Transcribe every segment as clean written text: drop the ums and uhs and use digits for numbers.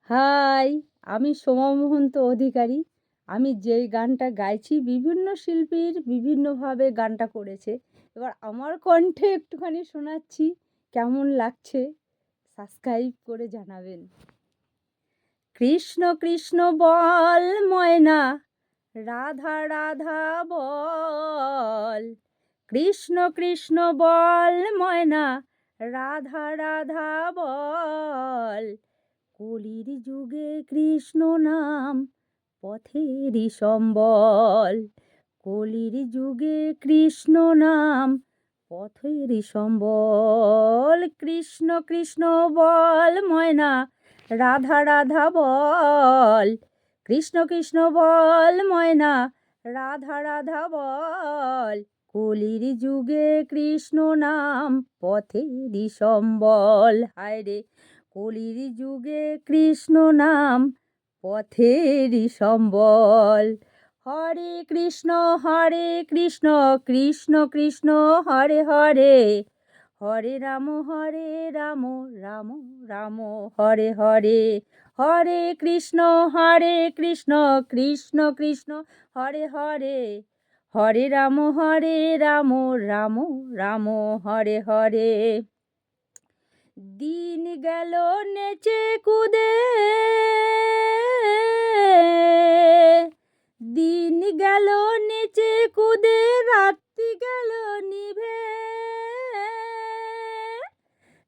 High, আমি সোমা মহন্ত অধিকারী। আমি যেই গানটা গাইছি বিভিন্ন শিল্পীর বিভিন্নভাবে গানটা করেছে। এবার আমার কণ্ঠে একটুখানি শোনাচ্ছি, কেমন লাগছে সাবস্ক্রাইব করে জানাবেন। কৃষ্ণ কৃষ্ণ বল ময়না, রাধা রাধা বল। কৃষ্ণ কৃষ্ণ বল ময়না, রাধা রাধা বল। কলির যুগে কৃষ্ণ নাম পথেরই সম্বল। কলির যুগে কৃষ্ণ নাম পথেরই সম্বল। কৃষ্ণ কৃষ্ণ বল ময়না, রাধা রাধা বল। কৃষ্ণ কৃষ্ণ বল ময়না, রাধা রাধা বল। কলির যুগে কৃষ্ণ নাম পথেরই সম্বল। হায় রে, কলির যুগে কৃষ্ণ নাম পথেরই সম্বল। হরে কৃষ্ণ কৃষ্ণ কৃষ্ণ হরে হরে। হরে রাম রাম রাম হরে হরে। হরে কৃষ্ণ কৃষ্ণ কৃষ্ণ হরে হরে। হরে রাম রাম রাম হরে হরে। দিন গেল নেচে কুদে, দিন গেল নেচে কুদে, রাত্রি গেল নিভে।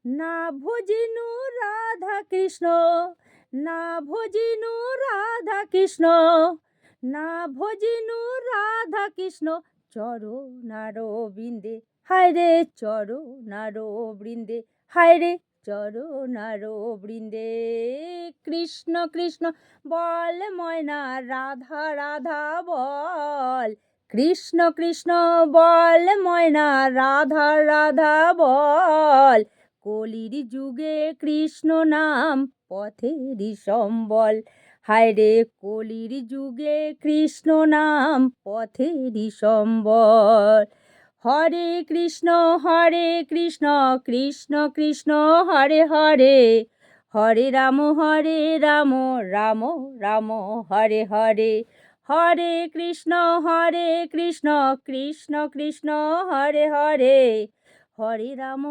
না ভজিনু রাধা কৃষ্ণ, না ভজিনু রাধা কৃষ্ণ, না ভজিনু রাধা কৃষ্ণ। চরণার বৃন্দে, হায় রে চরণার বৃন্দে, হায় রে চরণার বৃন্দে। কৃষ্ণ কৃষ্ণ বল ময়না, রাধা রাধা বল। কৃষ্ণ কৃষ্ণ বল ময়না, রাধা রাধা বল। কলির যুগে কৃষ্ণ নাম পথেরই সম্বল। হায় রে, কলির যুগে কৃষ্ণ নাম পথেরই সম্বল। হরে কৃষ্ণ কৃষ্ণ কৃষ্ণ হরে হরে। হরে রাম রাম রাম হরে হরে। হরে কৃষ্ণ কৃষ্ণ কৃষ্ণ হরে হরে। হরে রাম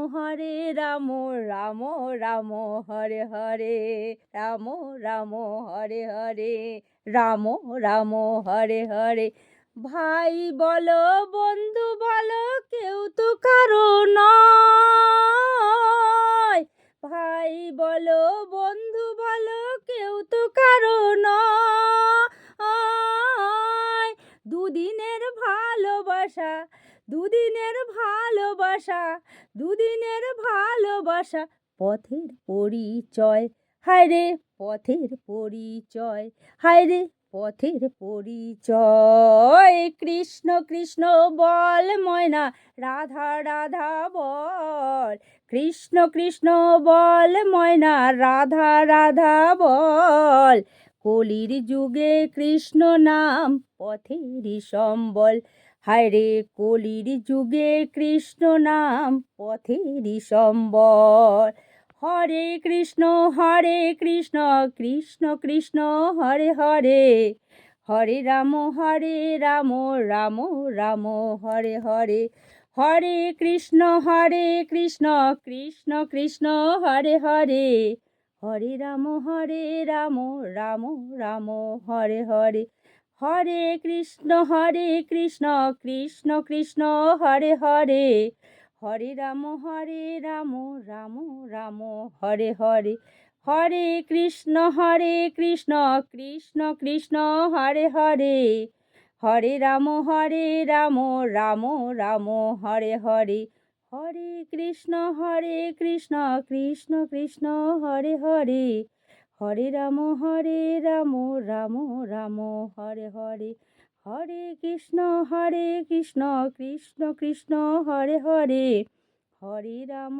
রাম রাম হরে হরে। রাম রাম হরে হরে। রাম রাম হরে হরে। ভাই বলো বন্ধু বলো, কেউ তো কারো নয়। ভাই বলো বন্ধু বলো, কেউ তো কারো নয়। দুদিনের ভালোবাসা, দুদিনের ভালোবাসা, দুদিনের ভালোবাসা, পথের পরিচয়। হায় রে পথের পরিচয়, হায় রে পথের পরিচয়। কৃষ্ণ কৃষ্ণ বল ময়না, রাধা রাধা বল। কৃষ্ণ কৃষ্ণ বল ময়না, রাধা রাধা বল। কলির যুগে কৃষ্ণ নাম পথেরই সম্বল। হায় রে, কলির যুগে কৃষ্ণ নাম পথেরই সম্বল। হরে কৃষ্ণ কৃষ্ণ কৃষ্ণ হরে হরে। হরে রাম রাম রাম হরে হরে। হরে কৃষ্ণ কৃষ্ণ কৃষ্ণ হরে হরে। হরে রাম রাম রাম হরে হরে। হরে কৃষ্ণ কৃষ্ণ কৃষ্ণ হরে হরে। হরে রাম রাম রাম হরে হরে। হরে কৃষ্ণ কৃষ্ণ কৃষ্ণ হরে হরে। হরে রাম রাম রাম হরে হরে। হরে কৃষ্ণ কৃষ্ণ কৃষ্ণ হরে হরে। হরে রাম রাম রাম হরে হরে। হরে কৃষ্ণ কৃষ্ণ হরে হরে। হরে রাম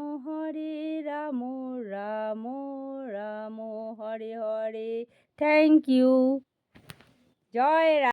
রাম রাম হরে হরে। Thank you. জয় রাম।